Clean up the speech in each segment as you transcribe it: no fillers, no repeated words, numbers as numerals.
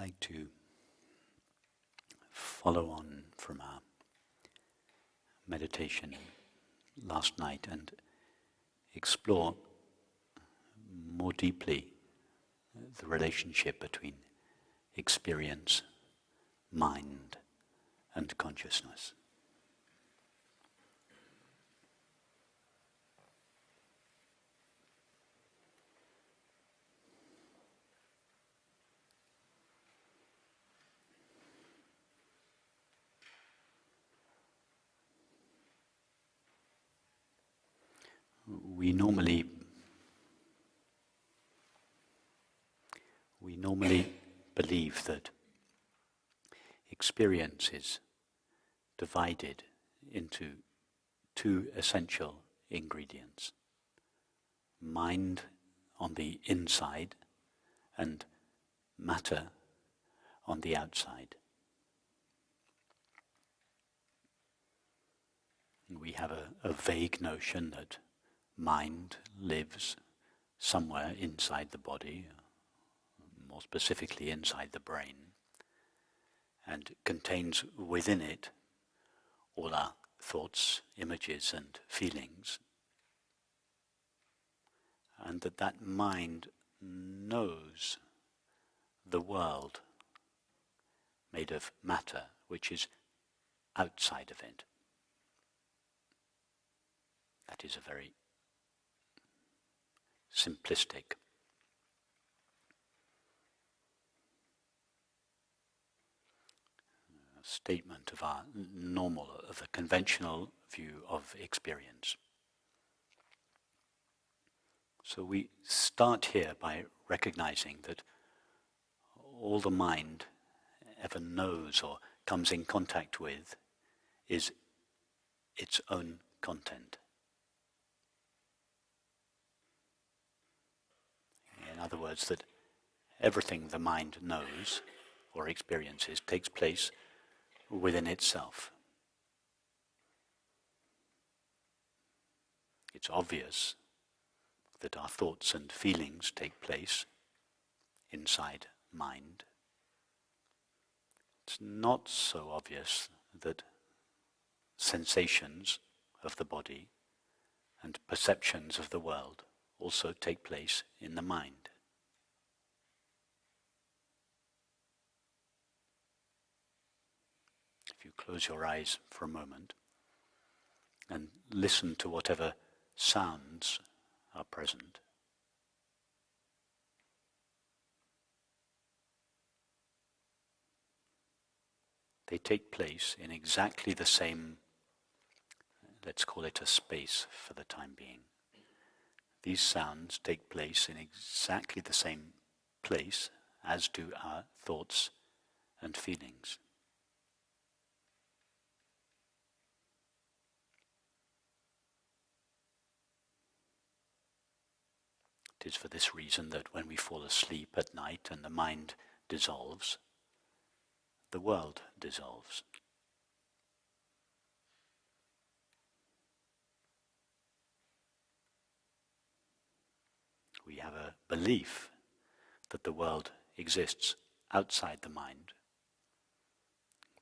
like to follow on from our meditation last night and explore more deeply the relationship between experience, mind, and consciousness. We normally believe that experience is divided into two essential ingredients: mind on the inside and matter on the outside. We have a vague notion that mind lives somewhere inside the body, more specifically inside the brain, and contains within it all our thoughts, images, and feelings, and that mind knows the world made of matter, which is outside of it. That is a very simplistic statement of our of the conventional view of experience. So we start here by recognizing that all the mind ever knows or comes in contact with is its own content. In other words, that everything the mind knows or experiences takes place within itself. It's obvious that our thoughts and feelings take place inside mind. It's not so obvious that sensations of the body and perceptions of the world also take place in the mind. If you close your eyes for a moment and listen to whatever sounds are present, they take place in exactly the same, let's call it a space for the time being. These sounds take place in exactly the same place as do our thoughts and feelings. It is for this reason that when we fall asleep at night and the mind dissolves, the world dissolves. We have a belief that the world exists outside the mind,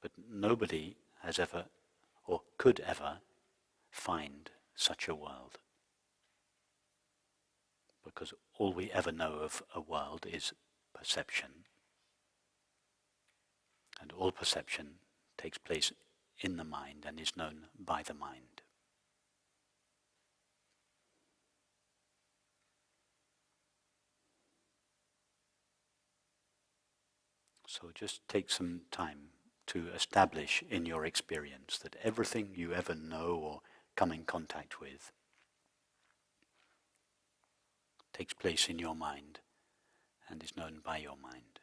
but nobody has ever or could ever find such a world, because all we ever know of a world is perception, and all perception takes place in the mind and is known by the mind. So just take some time to establish in your experience that everything you ever know or come in contact with takes place in your mind and is known by your mind.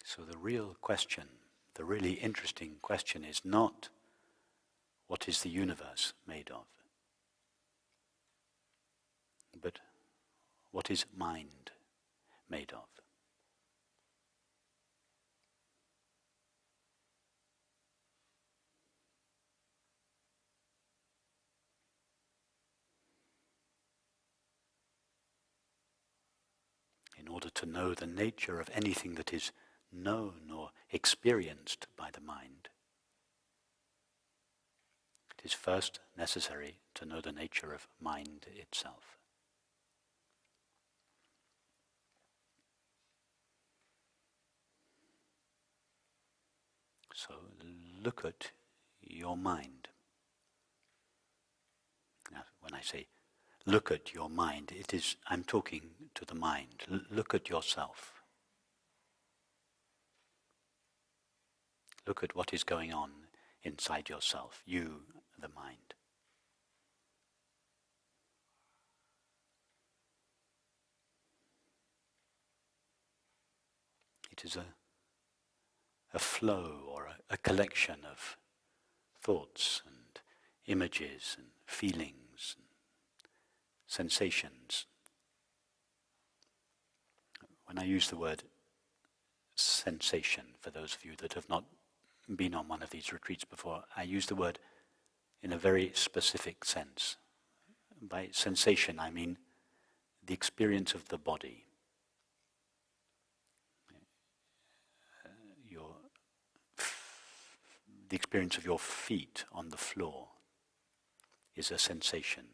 So the real question, the really interesting question is not what is the universe made of, but what is mind made of? In order to know the nature of anything that is known or experienced by the mind, it is first necessary to know the nature of mind itself. So look at your mind. Now, when I say look at your mind, I'm talking to the mind. Look at yourself. Look at what is going on inside yourself, you, the mind. It is a flow or a collection of thoughts and images and feelings and sensations. When I use the word sensation, for those of you that have not been on one of these retreats before, I use the word in a very specific sense. By sensation, I mean the experience of the body. The experience of your feet on the floor is a sensation.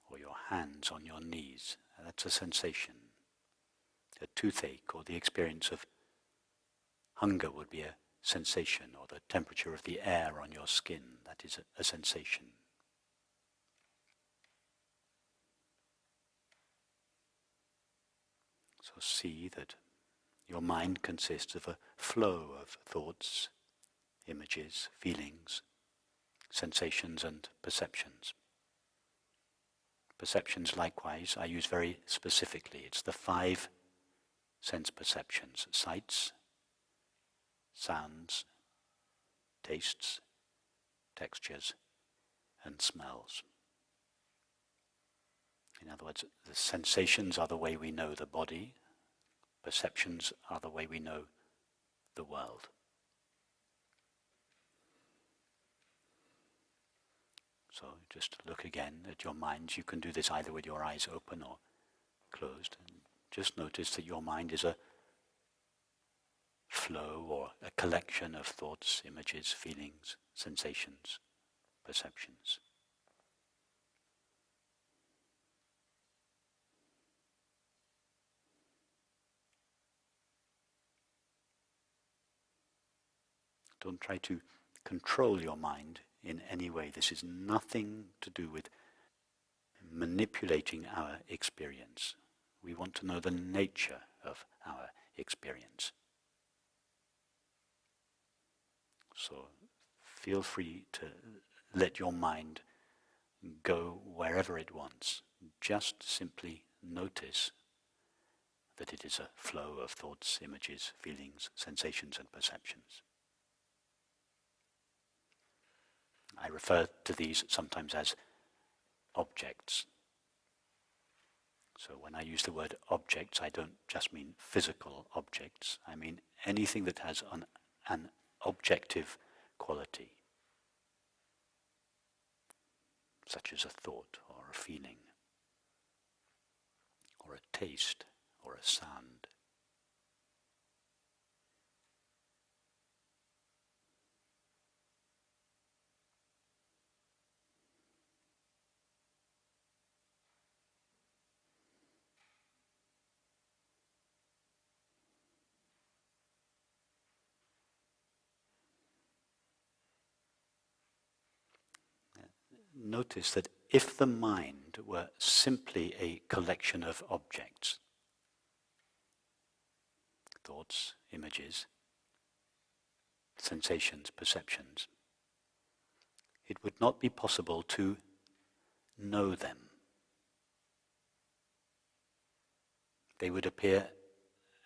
Or your hands on your knees, that's a sensation. A toothache or the experience of hunger would be a sensation, or the temperature of the air on your skin, that is a sensation. So see that your mind consists of a flow of thoughts, images, feelings, sensations and perceptions. Perceptions, likewise, I use very specifically. It's the 5 sense perceptions: sights, sounds, tastes, textures, and smells. In other words, the sensations are the way we know the body, perceptions are the way we know the world. So just look again at your mind. You can do this either with your eyes open or closed. And just notice that your mind is a flow or a collection of thoughts, images, feelings, sensations, perceptions. Don't try to control your mind in any way. This is nothing to do with manipulating our experience. We want to know the nature of our experience. So feel free to let your mind go wherever it wants. Just simply notice that it is a flow of thoughts, images, feelings, sensations and perceptions. I refer to these sometimes as objects. So when I use the word objects, I don't just mean physical objects. I mean anything that has an objective quality, such as a thought or a feeling, or a taste or a sound. Notice that if the mind were simply a collection of objects, thoughts, images, sensations, perceptions, it would not be possible to know them. They would appear,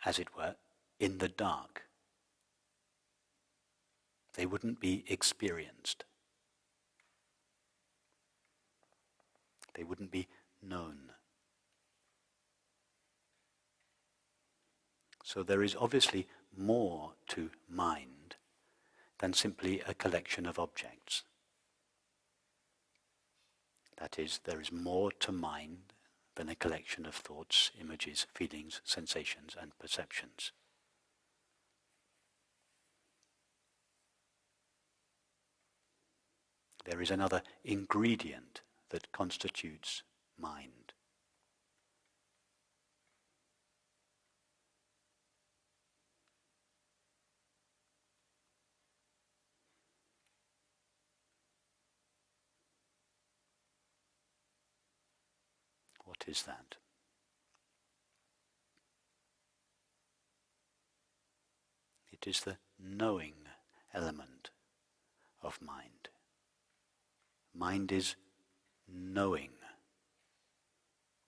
as it were, in the dark. They wouldn't be experienced. They wouldn't be known. So there is obviously more to mind than simply a collection of objects. That is, there is more to mind than a collection of thoughts, images, feelings, sensations, and perceptions. There is another ingredient that constitutes mind. What is that? It is the knowing element of mind. Mind is knowing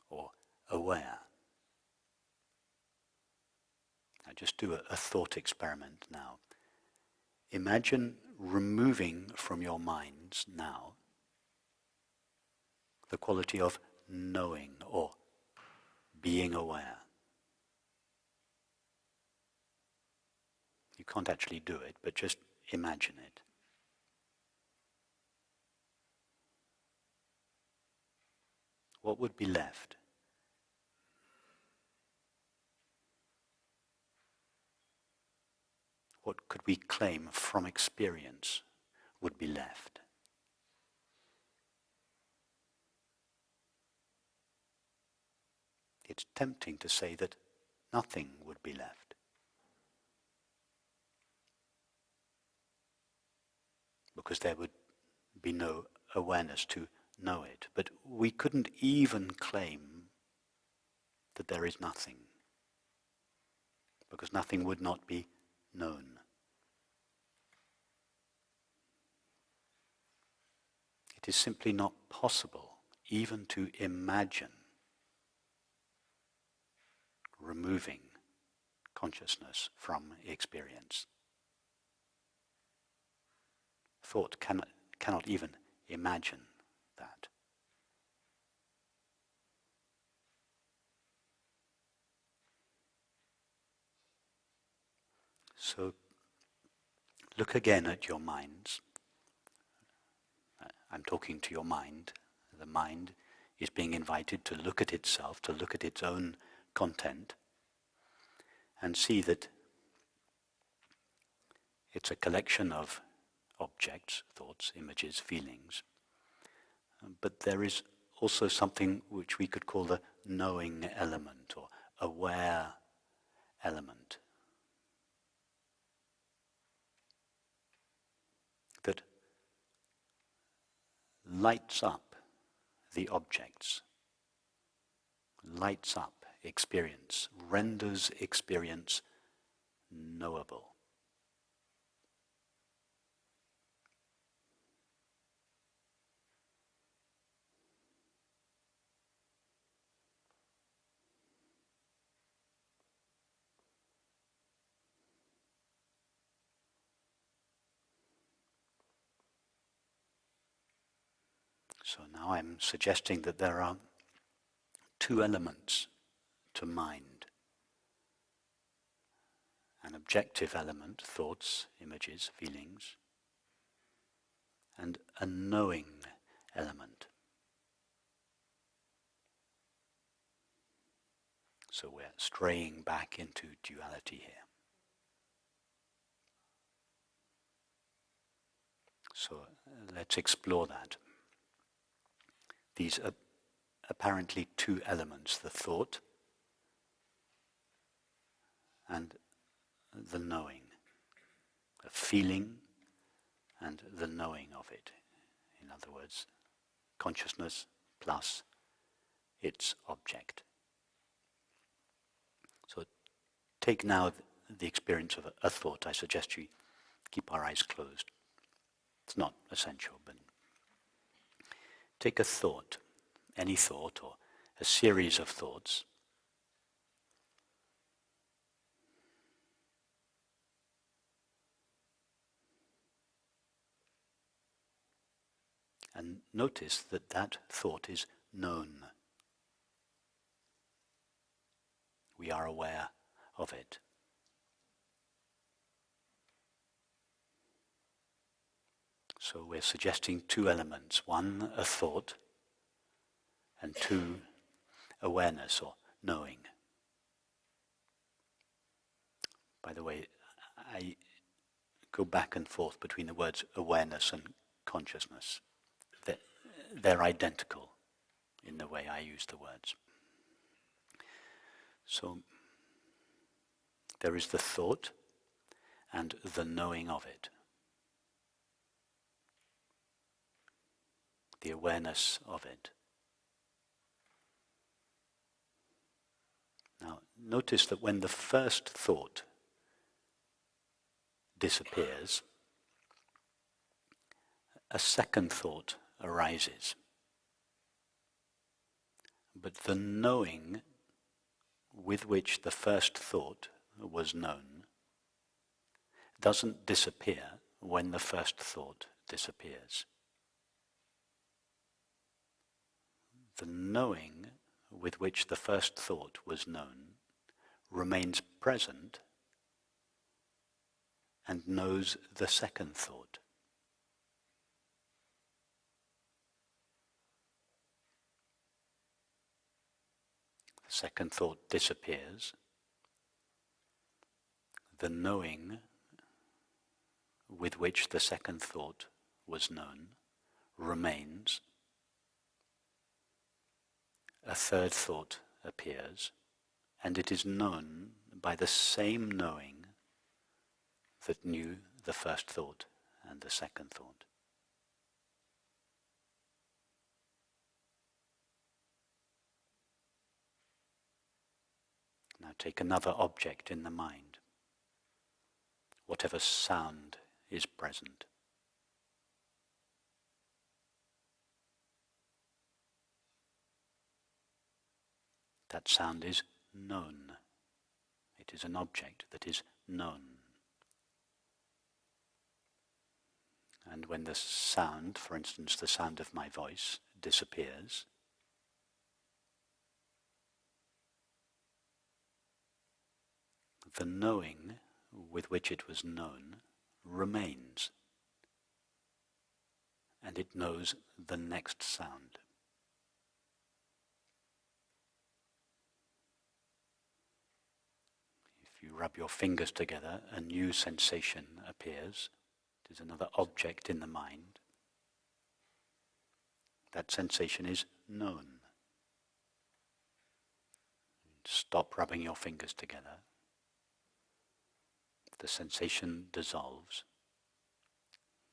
or aware. Now just do a thought experiment now. Imagine removing from your minds now the quality of knowing or being aware. You can't actually do it, but just imagine it. What would be left? What could we claim from experience would be left? It's tempting to say that nothing would be left. Because there would be no awareness to know it. But we couldn't even claim that there is nothing, because nothing would not be known. It is simply not possible even to imagine removing consciousness from experience. Thought cannot even imagine that. So look again at your minds. I'm talking to your mind. The mind is being invited to look at itself, to look at its own content, and see that it's a collection of objects, thoughts, images, feelings. But there is also something which we could call the knowing element or aware element. That lights up the objects, lights up experience, renders experience knowable. So now I'm suggesting that there are two elements to mind. An objective element, thoughts, images, feelings, and a knowing element. So we're straying back into duality here. So let's explore that. These are apparently two elements, the thought and the knowing, a feeling and the knowing of it. In other words, consciousness plus its object. So take now the experience of a thought. I suggest we keep our eyes closed. It's not essential, but take a thought, any thought or a series of thoughts, notice that that thought is known. We are aware of it. So we're suggesting two elements. One, a thought, and two, awareness or knowing. By the way, I go back and forth between the words awareness and consciousness. They're identical in the way I use the words. So there is the thought and the knowing of it. The awareness of it. Now, notice that when the first thought disappears, a second thought arises. But the knowing with which the first thought was known doesn't disappear when the first thought disappears. The knowing with which the first thought was known remains present and knows the second thought. The second thought disappears. The knowing with which the second thought was known remains. A third thought appears, and it is known by the same knowing that knew the first thought and the second thought. Now take another object in the mind, whatever sound is present. That sound is known. It is an object that is known. And when the sound, for instance the sound of my voice, disappears, the knowing with which it was known remains, and it knows the next sound. If you rub your fingers together, a new sensation appears. It is another object in the mind. That sensation is known. Stop rubbing your fingers together. The sensation dissolves,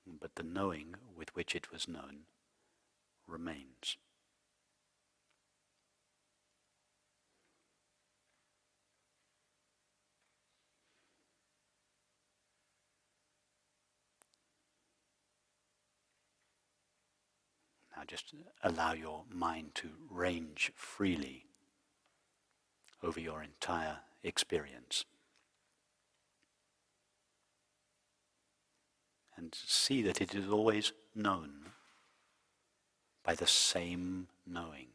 but the knowing with which it was known remains. Now just allow your mind to range freely over your entire experience. And see that it is always known by the same knowing.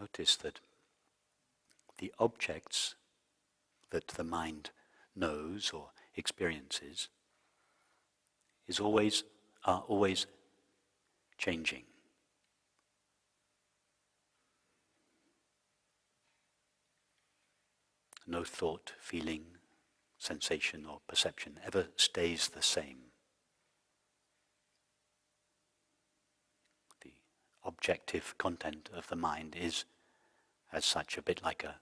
Notice that the objects that the mind knows or experiences are always changing. No thought, feeling, sensation or perception ever stays the same. The objective content of the mind is, as such, a bit like a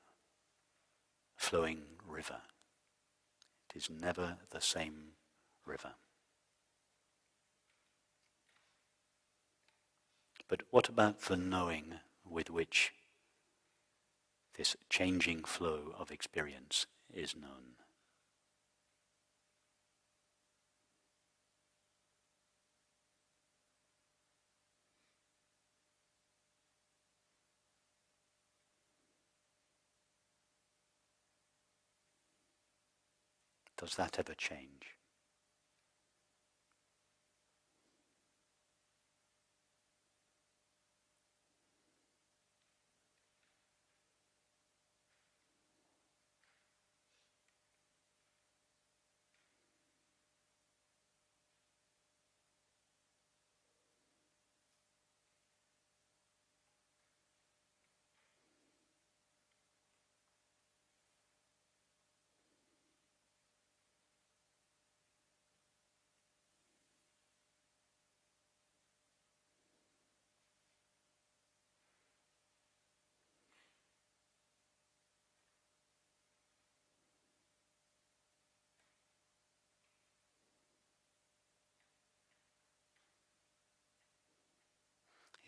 flowing river. It is never the same river. But what about the knowing with which this changing flow of experience is known? Does that ever change?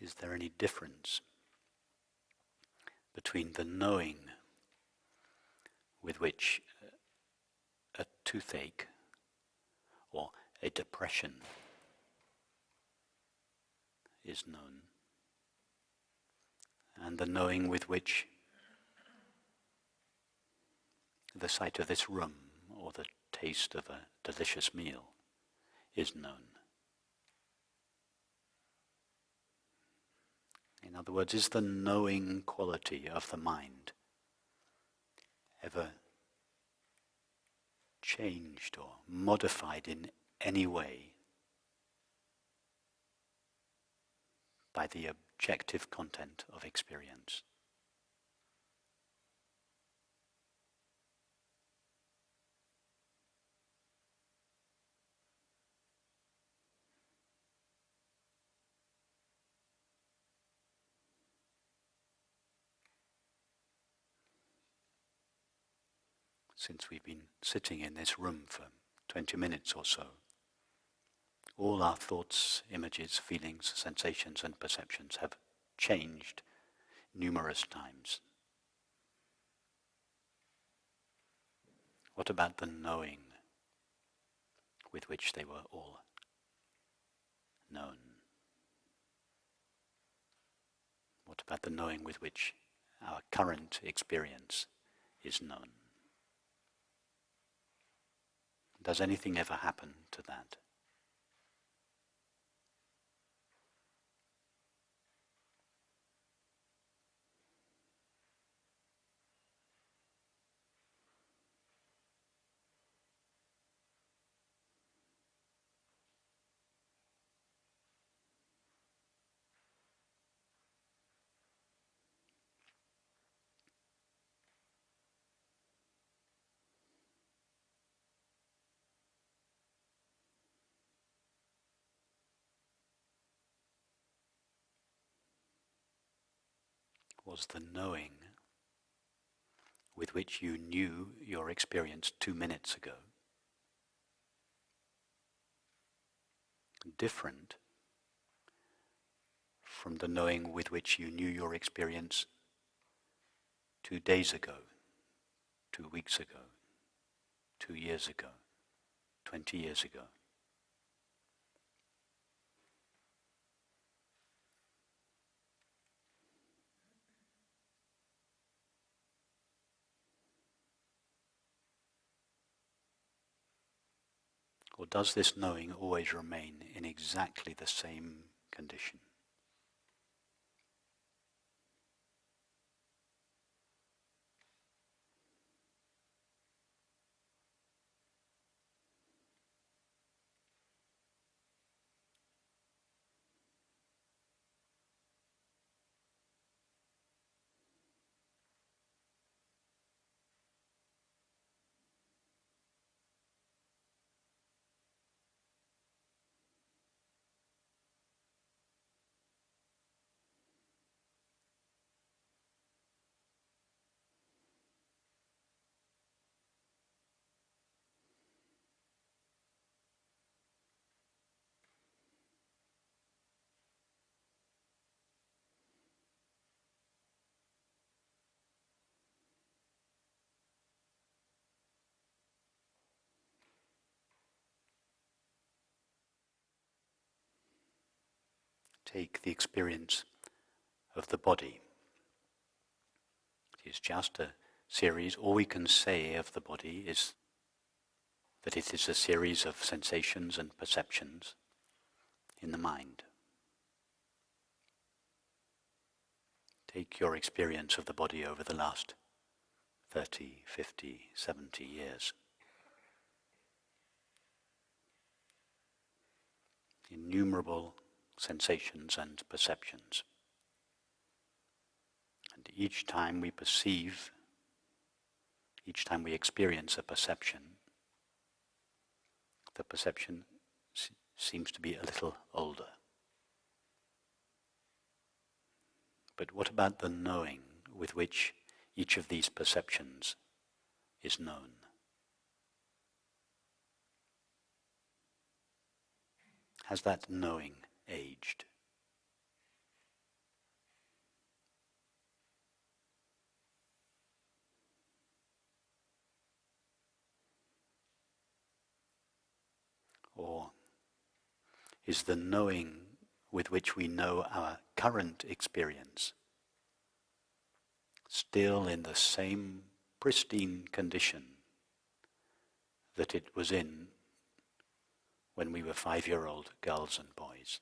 Is there any difference between the knowing with which a toothache or a depression is known, and the knowing with which the sight of this room or the taste of a delicious meal is known? In other words, is the knowing quality of the mind ever changed or modified in any way by the objective content of experience? Since we've been sitting in this room for 20 minutes or so, all our thoughts, images, feelings, sensations and perceptions have changed numerous times. What about the knowing with which they were all known? What about the knowing with which our current experience is known? Does anything ever happen to that? Was the knowing with which you knew your experience 2 minutes ago different from the knowing with which you knew your experience 2 days ago, 2 weeks ago, 2 years ago, 20 years ago? Or does this knowing always remain in exactly the same condition? take the experience of the body. It is just a series. All we can say of the body is that it is a series of sensations and perceptions in the mind. Take your experience of the body over the last 30, 50, 70 years. Innumerable sensations and perceptions. And each time we perceive, each time we experience a perception, the perception seems to be a little older. But what about the knowing with which each of these perceptions is known? Has that knowing aged? Or is the knowing with which we know our current experience still in the same pristine condition that it was in when we were 5-year-old girls and boys?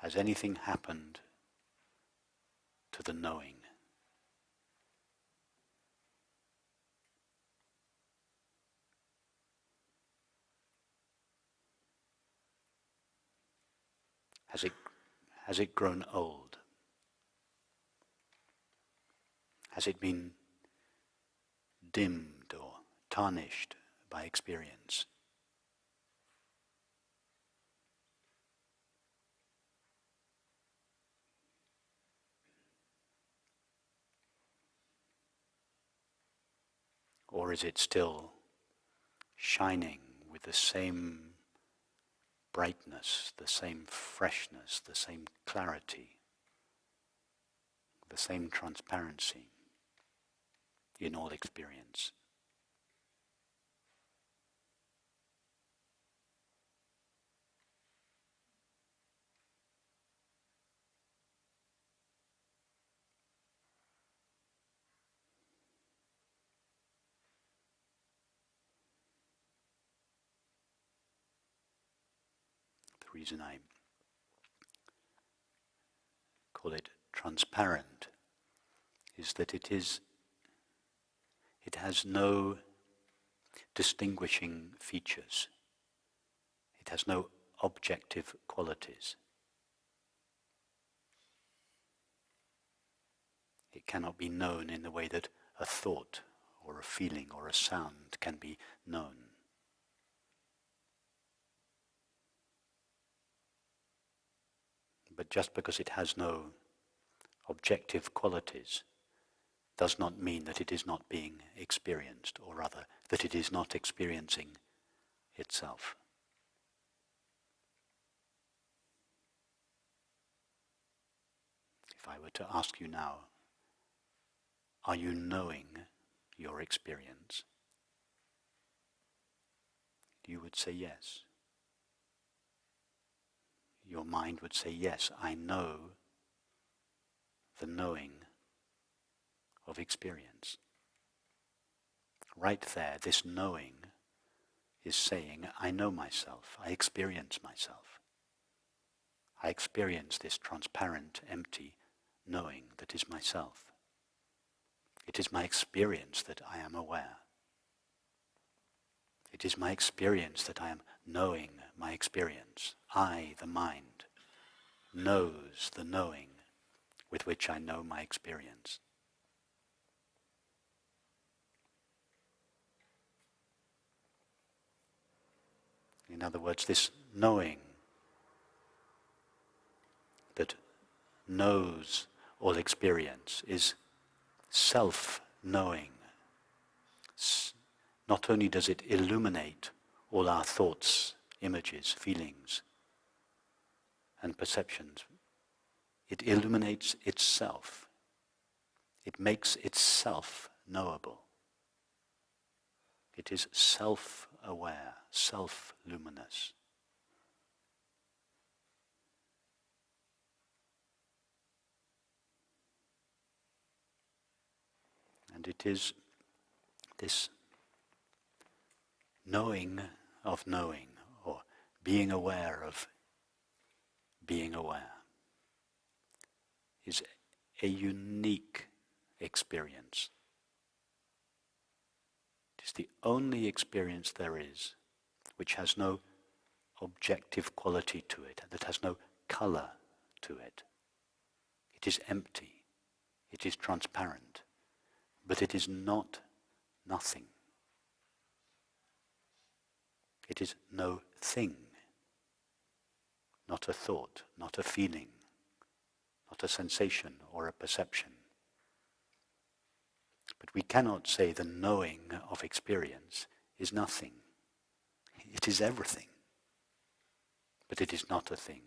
Has anything happened to the knowing? Has it grown old? Has it been dimmed or tarnished by experience? Or is it still shining with the same brightness, the same freshness, the same clarity, the same transparency in all experience? The reason I call it transparent is that it has no distinguishing features. It has no objective qualities. It cannot be known in the way that a thought or a feeling or a sound can be known. But just because it has no objective qualities does not mean that it is not being experienced, or rather, that it is not experiencing itself. If I were to ask you now, are you knowing your experience? You would say yes. Your mind would say, yes, I know the knowing of experience. Right there, this knowing is saying, I know myself, I experience myself. I experience this transparent, empty knowing that is myself. It is my experience that I am aware. It is my experience that I am knowing my experience. I, the mind, knows the knowing with which I know my experience. In other words, this knowing that knows all experience is self-knowing. Not only does it illuminate all our thoughts, images, feelings, and perceptions, it illuminates itself. It makes itself knowable. It is self-aware, self-luminous. And it is this knowing of knowing, or being aware of being aware, is a unique experience. It is the only experience there is which has no objective quality to it, that has no color to it. It is empty, it is transparent, but it is not nothing. It is no thing, not a thought, not a feeling, not a sensation or a perception. But we cannot say the knowing of experience is nothing. It is everything, but it is not a thing.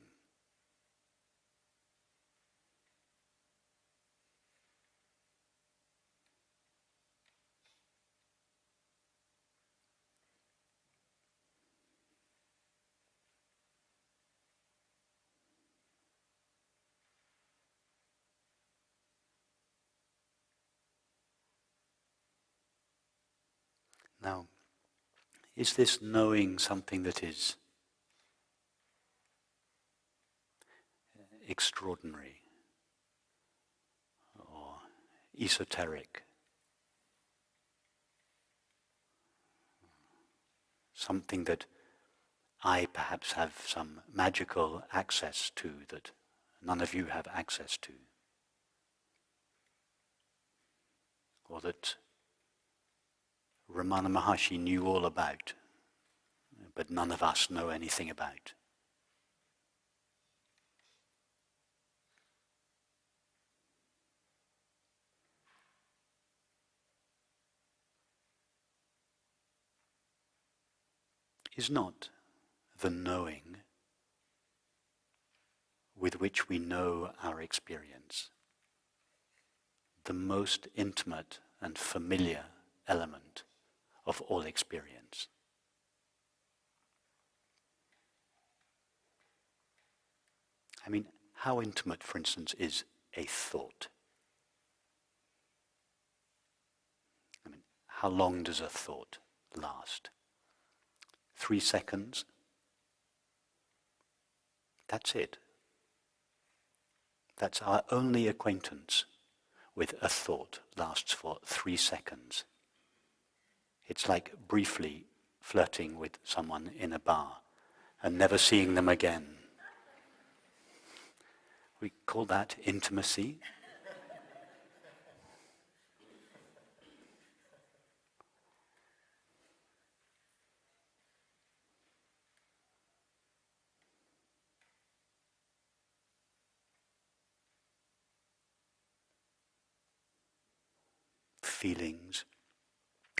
Now, is this knowing something that is extraordinary or esoteric? Something that I perhaps have some magical access to that none of you have access to? Or that Ramana Maharshi knew all about, but none of us know anything about? Is not the knowing with which we know our experience the most intimate and familiar element of all experience? I mean, how intimate, for instance, is a thought? I mean, how long does a thought last? 3 seconds? That's it. That's our only acquaintance with a thought, lasts for 3 seconds. It's like briefly flirting with someone in a bar and never seeing them again. We call that intimacy. Feelings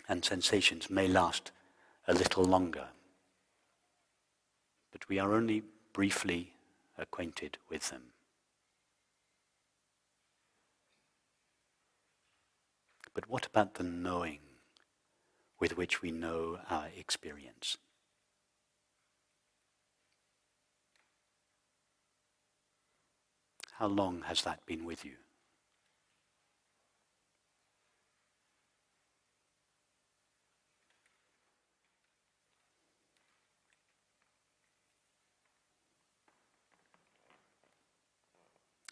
and sensations may last a little longer, but we are only briefly acquainted with them. But what about the knowing with which we know our experience? How long has that been with you?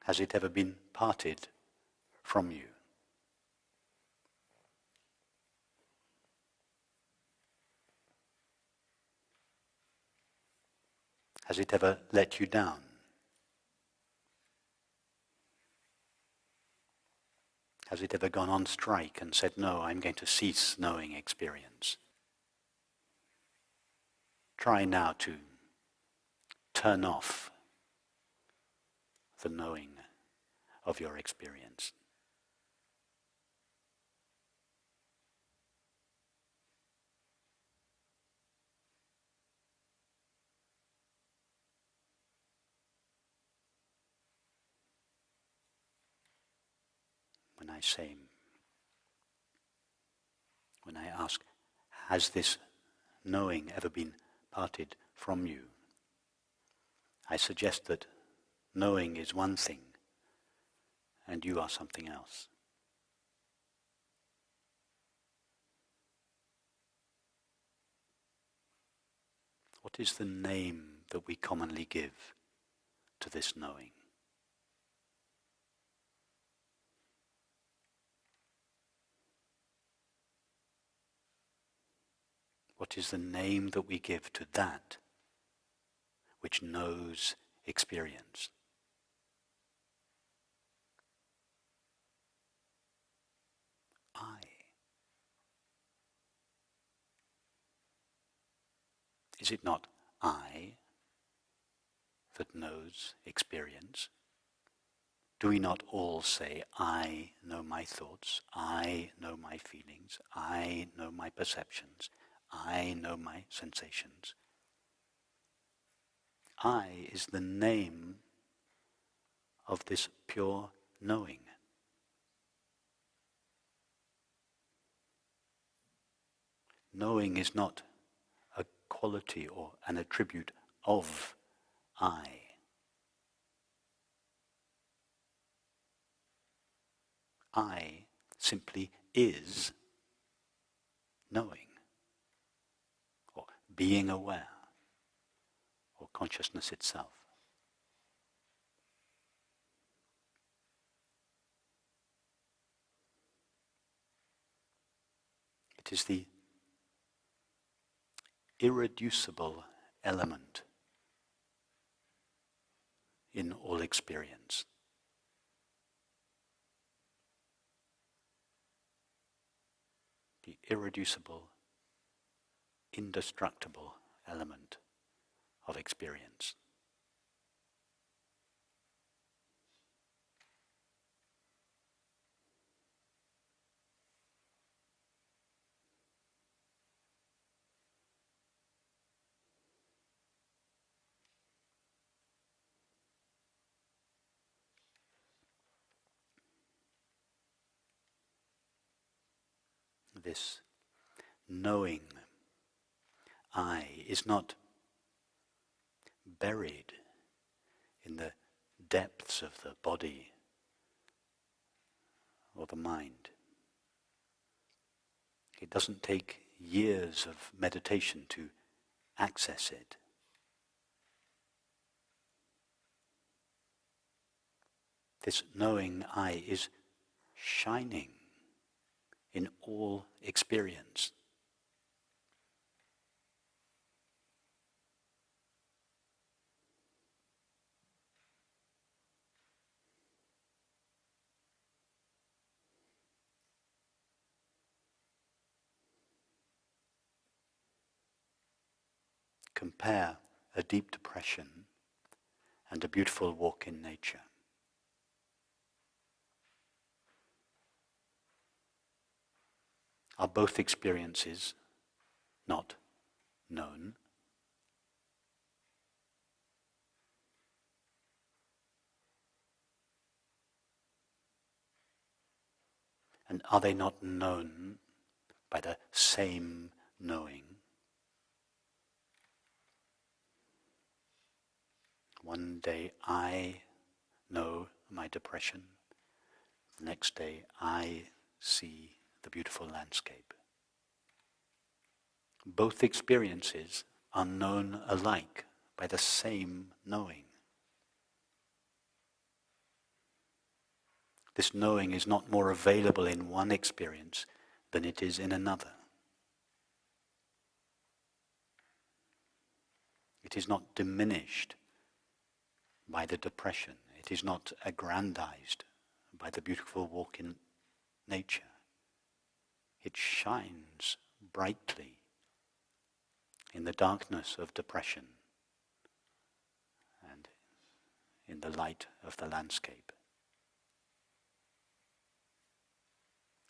Has it ever been parted from you? Has it ever let you down? Has it ever gone on strike and said, no, I'm going to cease knowing experience? Try now to turn off the knowing of your experience. When I ask, has this knowing ever been parted from you? I suggest that knowing is one thing and you are something else. What is the name that we commonly give to this knowing? What is the name that we give to that which knows experience? I. Is it not I that knows experience? Do we not all say, I know my thoughts, I know my feelings, I know my perceptions, I know my sensations? I is the name of this pure knowing. Knowing is not a quality or an attribute of I. I simply is knowing, or being aware, or consciousness itself. It is the irreducible element in all experience. The irreducible, indestructible element of experience. This knowing I is not buried in the depths of the body or the mind. It doesn't take years of meditation to access it. This knowing I is shining in all experience. Compare a deep depression and a beautiful walk in nature. Are both experiences not known? And are they not known by the same knowing? One day I know my depression. The next day I see the beautiful landscape. Both experiences are known alike by the same knowing. This knowing is not more available in one experience than it is in another. It is not diminished by the depression. It is not aggrandized by the beautiful walk in nature. It shines brightly in the darkness of depression and in the light of the landscape.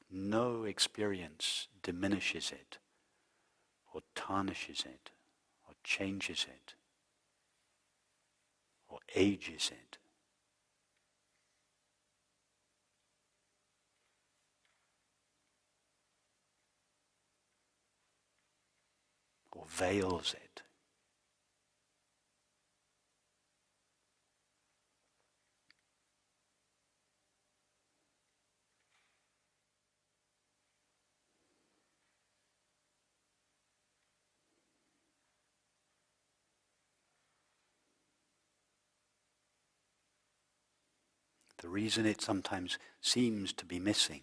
No experience diminishes it, or tarnishes it, or changes it, or ages it. Or veils it. The reason it sometimes seems to be missing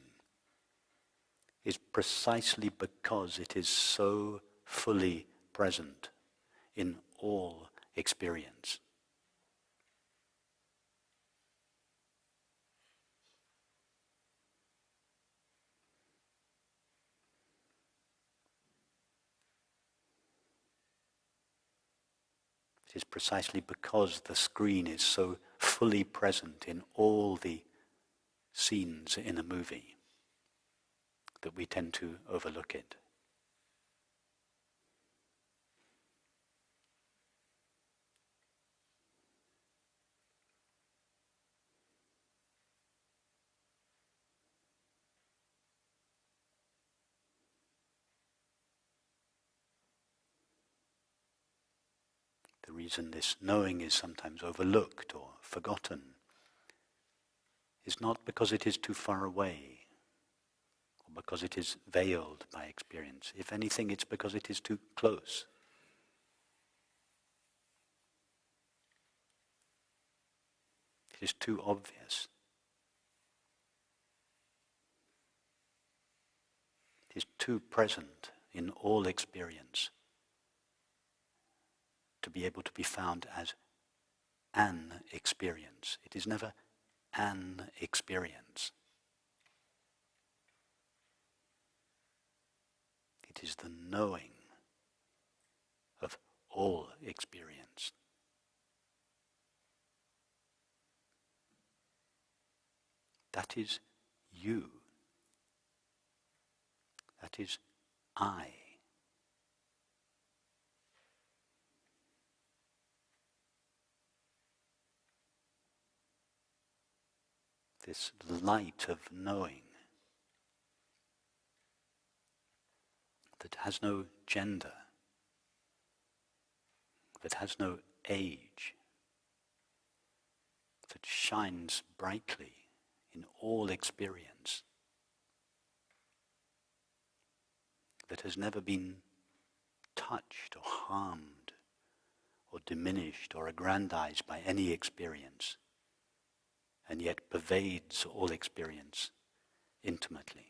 is precisely because it is so fully present in all experience. It is precisely because the screen is so fully present in all the scenes in a movie that we tend to overlook it. The reason this knowing is sometimes overlooked or forgotten is not because it is too far away or because it is veiled by experience. If anything, it's because it is too close. It is too obvious. It is too present in all experience to be able to be found as an experience. It is never an experience. It is the knowing of all experience. That is you. That is I. This light of knowing that has no gender, that has no age, that shines brightly in all experience, that has never been touched or harmed or diminished or aggrandized by any experience, and yet pervades all experience intimately.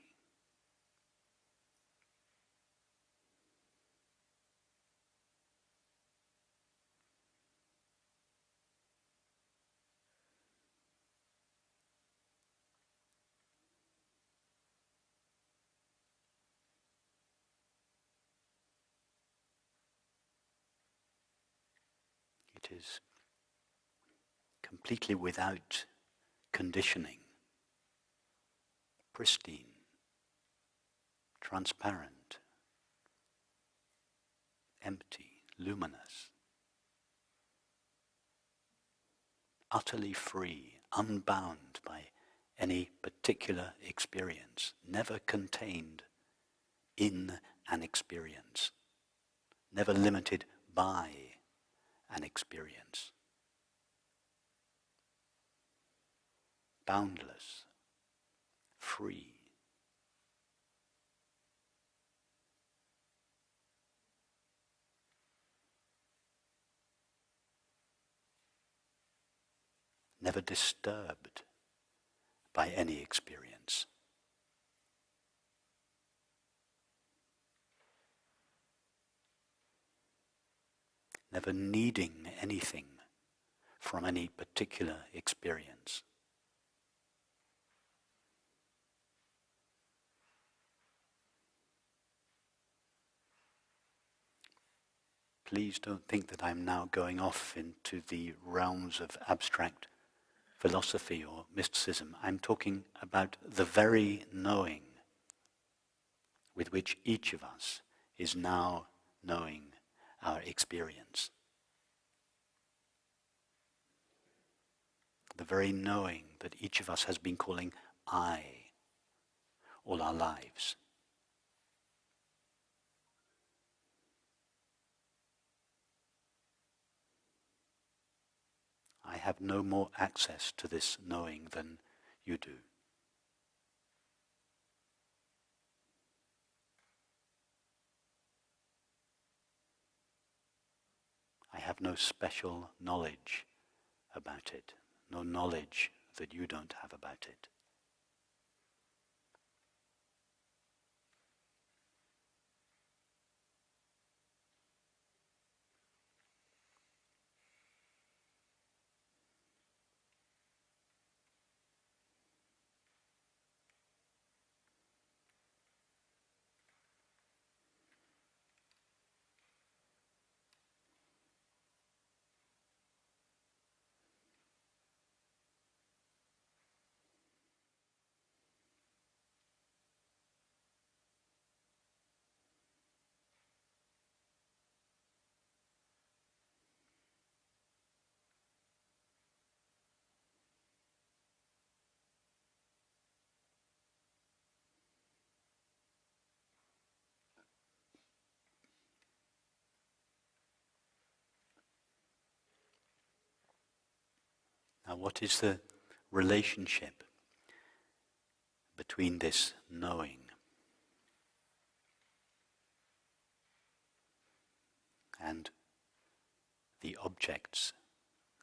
It is completely without conditioning, pristine, transparent, empty, luminous, utterly free, unbound by any particular experience, never contained in an experience, never limited by an experience. Boundless, free. Never disturbed by any experience. Never needing anything from any particular experience. Please don't think that I'm now going off into the realms of abstract philosophy or mysticism. I'm talking about the very knowing with which each of us is now knowing our experience. The very knowing that each of us has been calling I all our lives. I have no more access to this knowing than you do. I have no special knowledge about it, no knowledge that you don't have about it. Now, what is the relationship between this knowing and the objects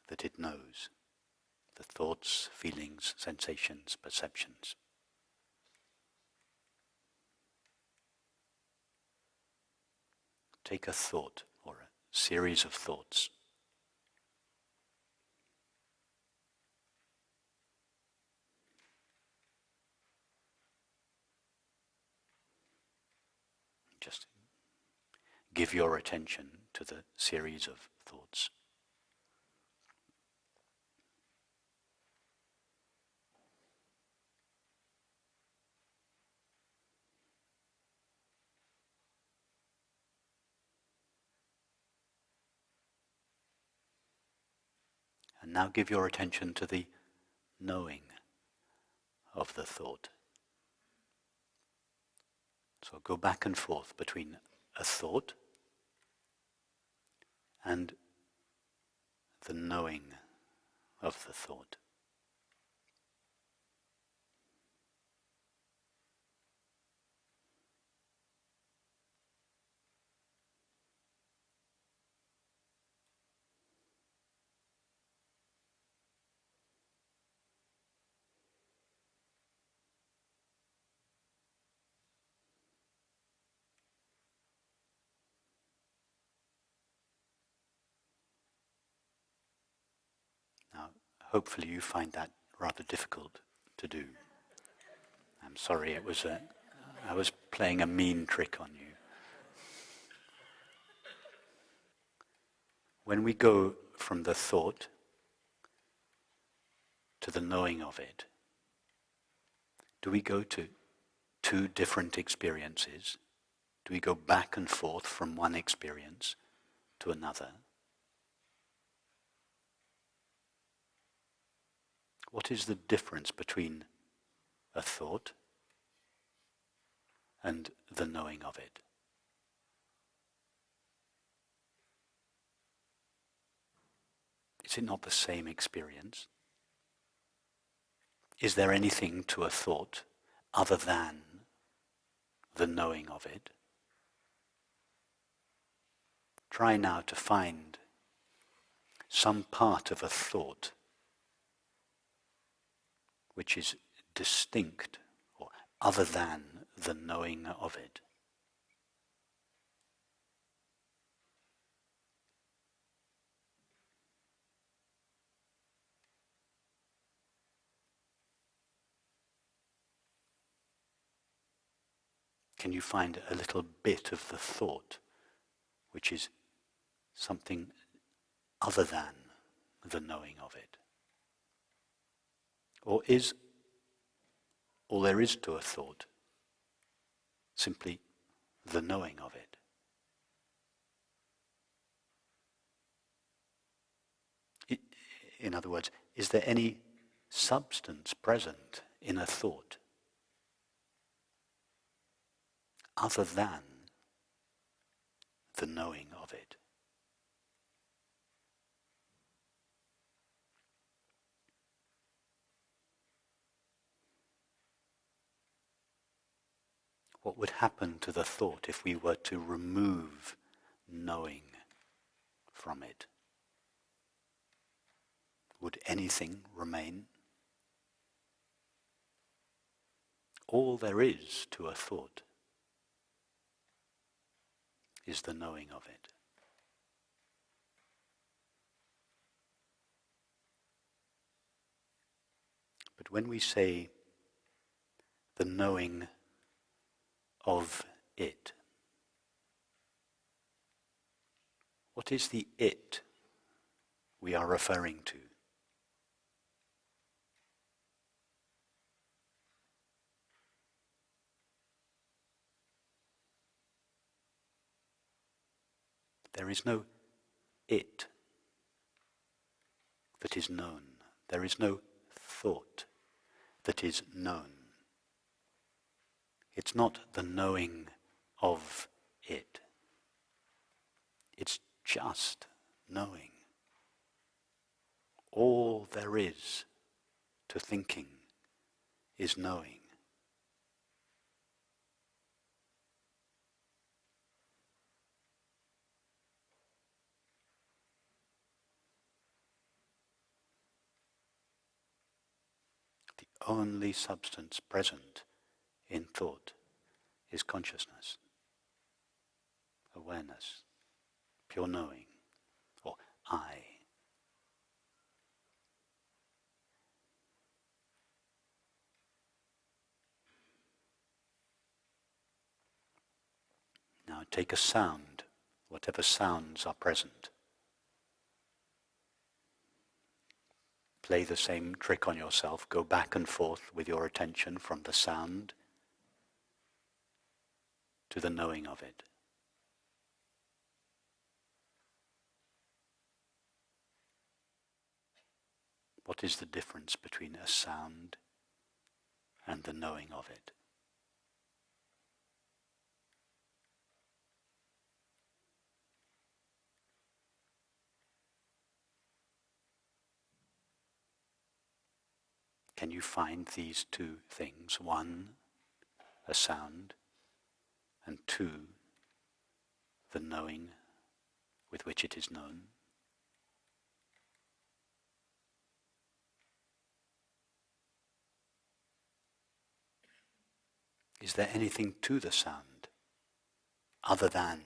that it knows, the thoughts, feelings, sensations, perceptions? Take a thought or a series of thoughts. Just give your attention to the series of thoughts. And now give your attention to the knowing of the thought. So go back and forth between a thought and the knowing of the thought. Now, hopefully you find that rather difficult to do. I'm sorry, I was playing a mean trick on you. When we go from the thought to the knowing of it, do we go to two different experiences? Do we go back and forth from one experience to another? What is the difference between a thought and the knowing of it? Is it not the same experience? Is there anything to a thought other than the knowing of it? Try now to find some part of a thought which is distinct or other than the knowing of it. Can you find a little bit of the thought which is something other than the knowing of it? Or is all there is to a thought simply the knowing of it? In other words, is there any substance present in a thought other than the knowing of it? What would happen to the thought if we were to remove knowing from it? Would anything remain? all there is to a thought is the knowing of it. But when we say the knowing of it, what is the it we are referring to? There is no it that is known. There is no thought that is known. It's not the knowing of it. It's just knowing. All there is to thinking is knowing. The only substance present in thought is consciousness, awareness, pure knowing, or I. Now take a sound, whatever sounds are present. Play the same trick on yourself. Go back and forth with your attention from the sound to the knowing of it. What is the difference between a sound and the knowing of it? Can you find these two things? One, a sound, and two, the knowing with which it is known? Is there anything to the sound other than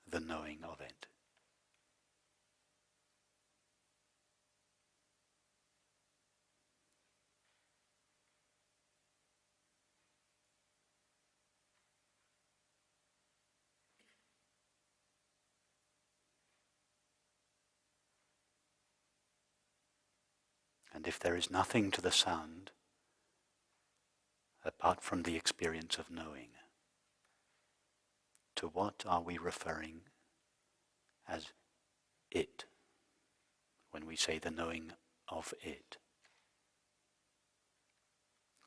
the knowing of it? And if there is nothing to the sound apart from the experience of knowing, to what are we referring as it when we say the knowing of it?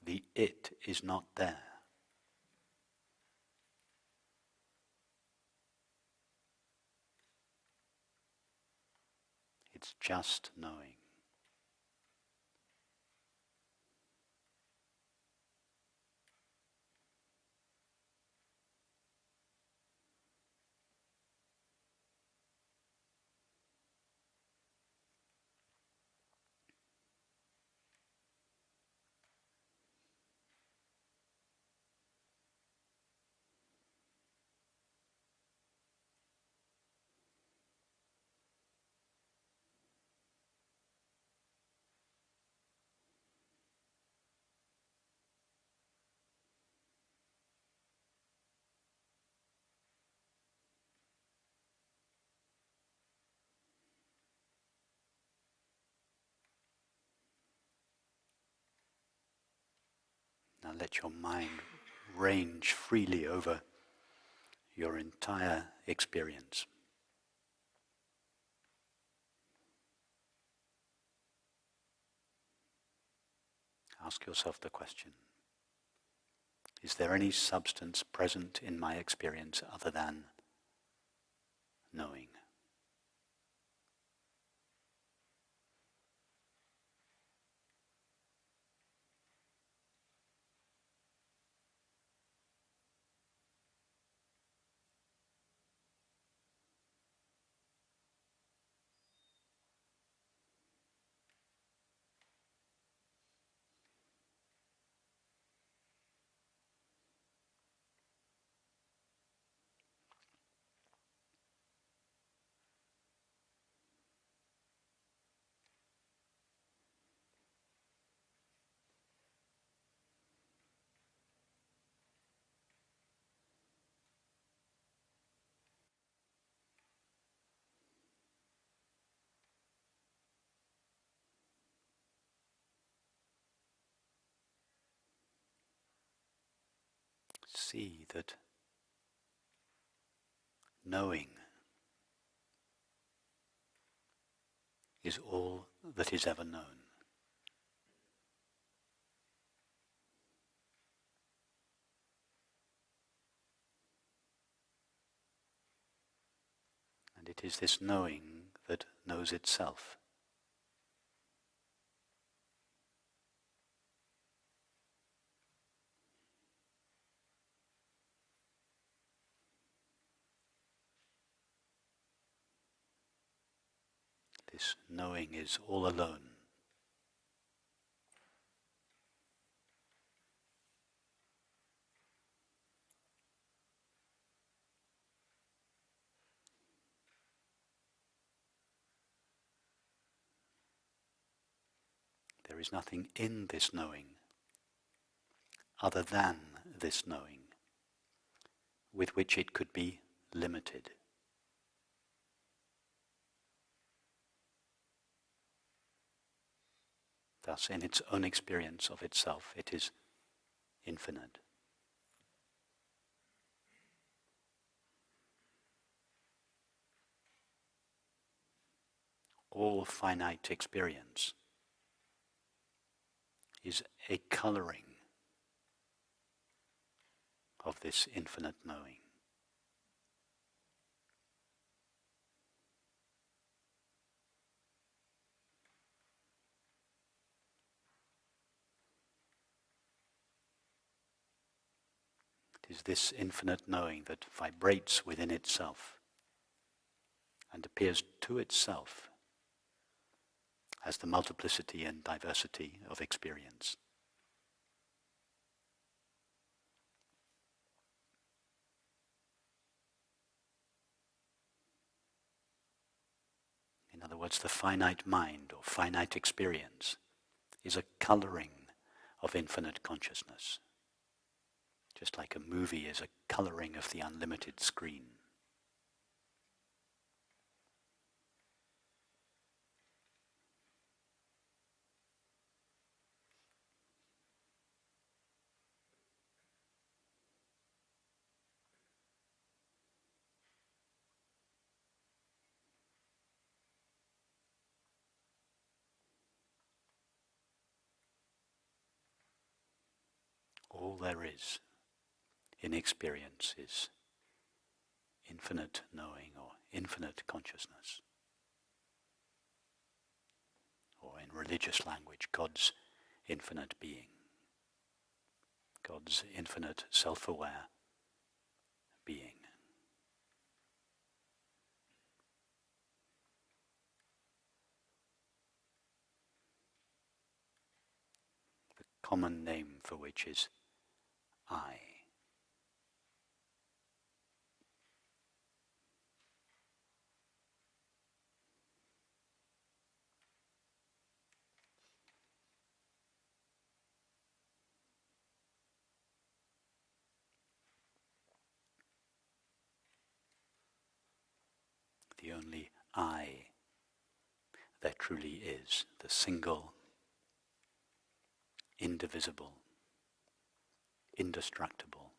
The it is not there. It's just knowing. Now let your mind range freely over your entire experience. Ask yourself the question, is there any substance present in my experience other than knowing? see that knowing is all that is ever known. And it is this knowing that knows itself. This knowing is all alone. There is nothing in this knowing other than this knowing with which it could be limited. Thus, in its own experience of itself, it is infinite. All finite experience is a coloring of this infinite knowing. It is this infinite knowing that vibrates within itself and appears to itself as the multiplicity and diversity of experience. In other words, the finite mind or finite experience is a coloring of infinite consciousness, just like a movie is a coloring of the unlimited screen. All there is in experience is infinite knowing or infinite consciousness. Or in religious language, God's infinite being. God's infinite self-aware being. The common name for which is I. The only I there truly is, the single, indivisible, indestructible,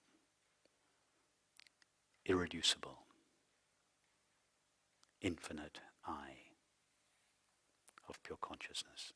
irreducible, infinite I of pure consciousness.